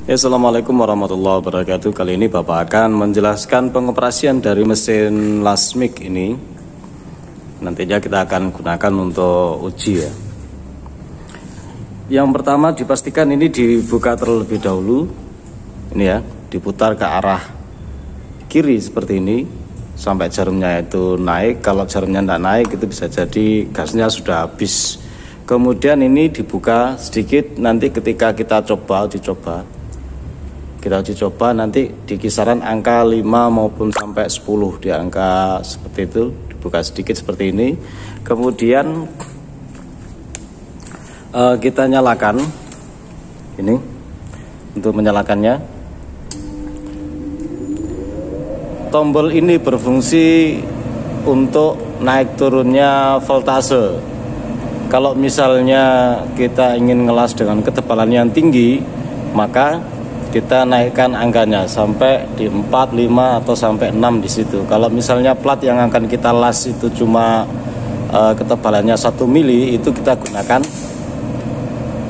Assalamualaikum warahmatullahi wabarakatuh. Kali ini Bapak akan menjelaskan pengoperasian dari mesin Lasmik ini. Nantinya kita akan gunakan untuk uji ya. Yang pertama dipastikan ini dibuka terlebih dahulu. Ini ya, diputar ke arah kiri seperti ini sampai jarumnya itu naik. Kalau jarumnya tidak naik itu bisa jadi gasnya sudah habis. Kemudian ini dibuka sedikit, nanti ketika kita uji coba nanti di kisaran angka 5 maupun sampai 10 di angka seperti itu, dibuka sedikit seperti ini. Kemudian kita nyalakan ini. Untuk menyalakannya, tombol ini berfungsi untuk naik turunnya voltase. Kalau misalnya kita ingin ngelas dengan ketebalan yang tinggi, maka kita naikkan angkanya sampai di 4, 5 atau sampai 6 di situ. Kalau misalnya plat yang akan kita las itu cuma ketebalannya 1 mili, itu kita gunakan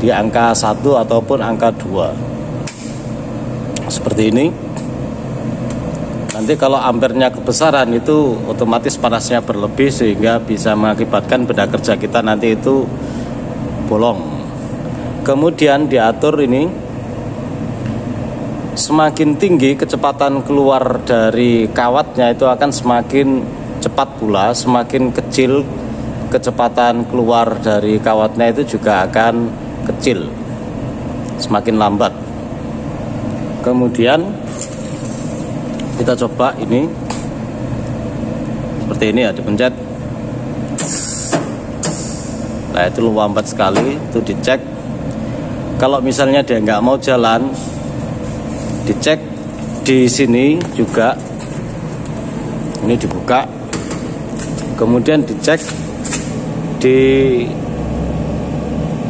di angka 1 ataupun angka 2. Seperti ini. Nanti kalau ampernya kebesaran itu otomatis panasnya berlebih sehingga bisa mengakibatkan benda kerja kita nanti itu bolong. Kemudian diatur ini, semakin tinggi kecepatan keluar dari kawatnya itu akan semakin cepat pula, semakin kecil kecepatan keluar dari kawatnya itu juga akan kecil, semakin lambat. Kemudian kita coba ini seperti ini ya, dipencet. Nah itu lambat sekali, itu dicek. Kalau misalnya dia nggak mau jalan, dicek di sini juga. Ini dibuka, kemudian dicek di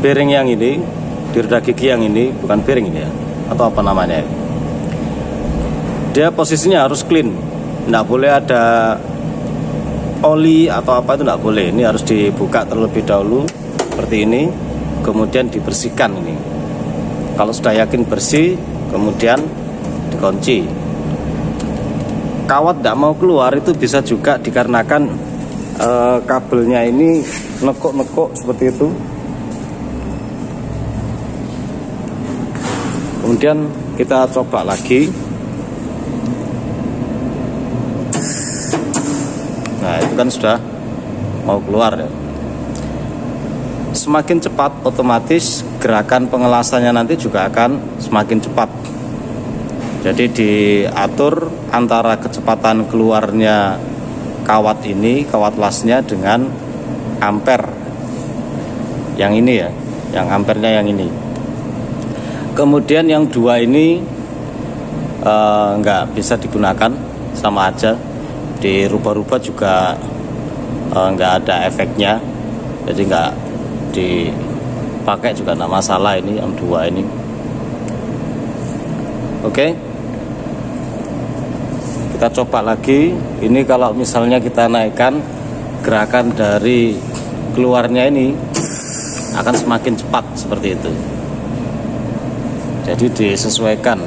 bearing yang ini, di roda gigi yang ini, bukan bearing ini ya, atau apa namanya ini. Dia posisinya harus clean, tidak boleh ada oli atau apa, itu tidak boleh. Ini harus dibuka terlebih dahulu seperti ini, kemudian dibersihkan ini. Kalau sudah yakin bersih, kemudian dikunci. Kawat tidak mau keluar itu bisa juga dikarenakan kabelnya ini nekuk-nekuk seperti itu. Kemudian kita coba lagi. Nah itu kan sudah mau keluar ya. Semakin cepat otomatis gerakan pengelasannya nanti juga akan semakin cepat. Jadi diatur antara kecepatan keluarnya kawat ini, kawat lasnya dengan ampere yang ini ya, yang ampernya yang ini. Kemudian yang dua ini nggak bisa digunakan, sama aja. Dirubah-rubah juga nggak ada efeknya, jadi nggak dipakai juga nggak masalah. Ini yang dua ini. Oke, kita coba lagi. Ini kalau misalnya kita naikkan, gerakan dari keluarnya ini akan semakin cepat seperti itu. Jadi disesuaikan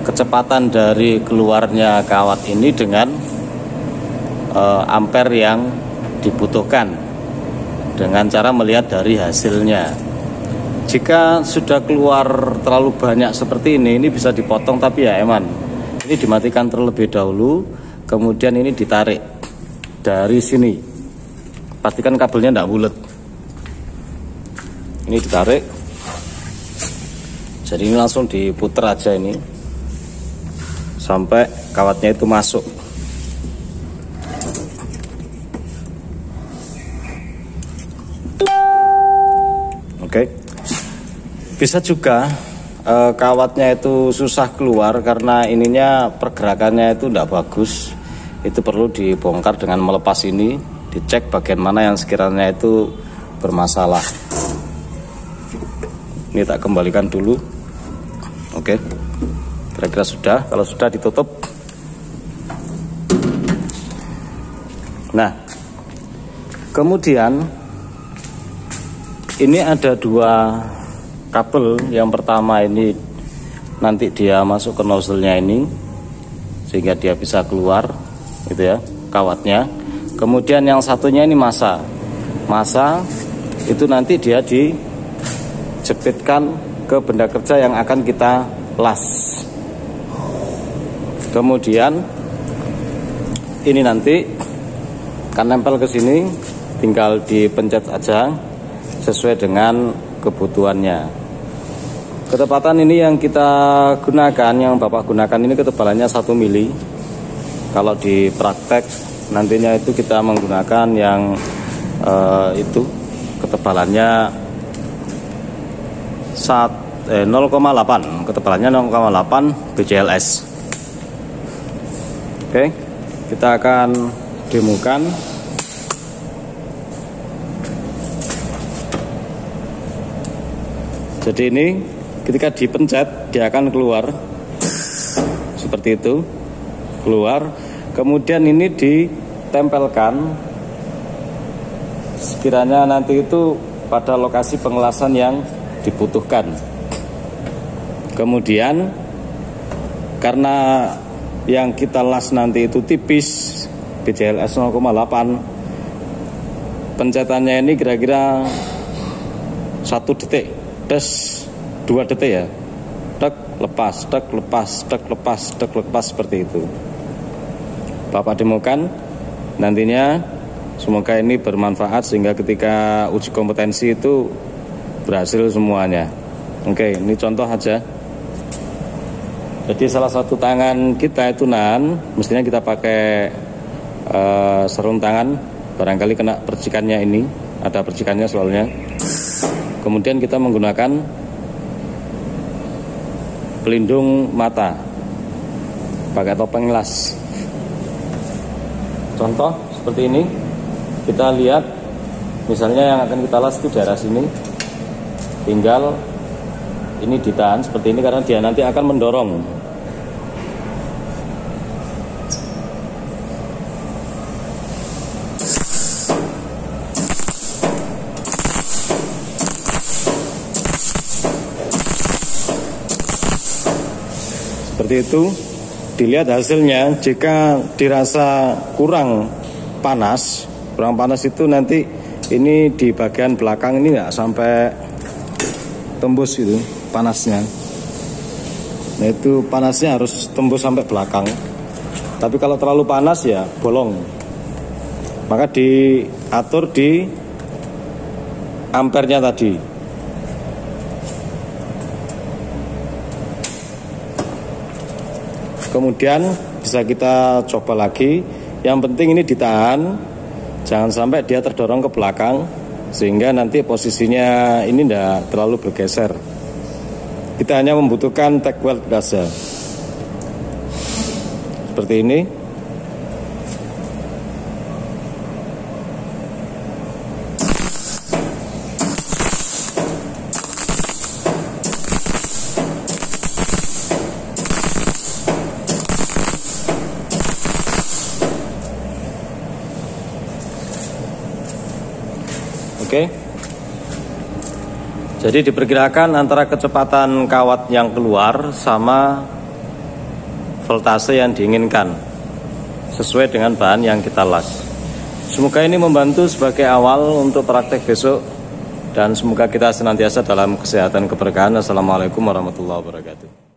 kecepatan dari keluarnya kawat ini dengan ampere yang dibutuhkan dengan cara melihat dari hasilnya. Jika sudah keluar terlalu banyak seperti ini bisa dipotong, tapi ya eman. Ini dimatikan terlebih dahulu, kemudian ini ditarik dari sini. Pastikan kabelnya tidak bulat. Ini ditarik. Jadi ini langsung diputer aja ini sampai kawatnya itu masuk. Oke. Bisa juga kawatnya itu susah keluar karena ininya pergerakannya itu tidak bagus. Itu perlu dibongkar dengan melepas ini, dicek bagian mana yang sekiranya itu bermasalah. Ini tak kembalikan dulu. Oke, kira-kira sudah. Kalau sudah ditutup. Nah, kemudian ini ada dua kabel. Yang pertama ini nanti dia masuk ke nozzle-nya ini sehingga dia bisa keluar gitu ya kawatnya. Kemudian yang satunya ini masa itu nanti dia dijepitkan ke benda kerja yang akan kita las. Kemudian ini nanti kan nempel ke sini, tinggal dipencet aja sesuai dengan kebutuhannya. Ketepatan ini yang kita gunakan, yang Bapak gunakan ini ketebalannya 1 mili. Kalau di praktek nantinya itu kita menggunakan yang itu ketebalannya 0,8, ketebalannya 0,8 BCLS. Oke, kita akan demokan. Jadi ini ketika dipencet dia akan keluar seperti itu, keluar. Kemudian ini ditempelkan sekiranya nanti itu pada lokasi pengelasan yang dibutuhkan. Kemudian karena yang kita las nanti itu tipis, BCLS 0,8, pencetannya ini kira-kira 1 detik, 2 detik ya, tek lepas, tek lepas, tek lepas, tek lepas, seperti itu. Bapak demokan nantinya, semoga ini bermanfaat sehingga ketika uji kompetensi itu berhasil semuanya. Oke, ini contoh aja. Jadi salah satu tangan kita itu mestinya kita pakai sarung tangan, barangkali kena percikannya, ini ada percikannya soalnya. Kemudian kita menggunakan pelindung mata, pakai topeng las. Contoh seperti ini, kita lihat misalnya yang akan kita las itu daerah sini, tinggal ini ditahan seperti ini karena dia nanti akan mendorong. Seperti itu, dilihat hasilnya. Jika dirasa kurang panas itu nanti ini di bagian belakang ini nggak sampai tembus itu panasnya. Nah itu panasnya harus tembus sampai belakang. Tapi kalau terlalu panas ya bolong. Maka diatur di ampernya tadi. Kemudian bisa kita coba lagi. Yang penting ini ditahan, jangan sampai dia terdorong ke belakang, sehingga nanti posisinya ini tidak terlalu bergeser. Kita hanya membutuhkan tack weld saja. Seperti ini. Oke. Jadi diperkirakan antara kecepatan kawat yang keluar sama voltase yang diinginkan sesuai dengan bahan yang kita las. Semoga ini membantu sebagai awal untuk praktek besok, dan semoga kita senantiasa dalam kesehatan keberkahan. Assalamualaikum warahmatullahi wabarakatuh.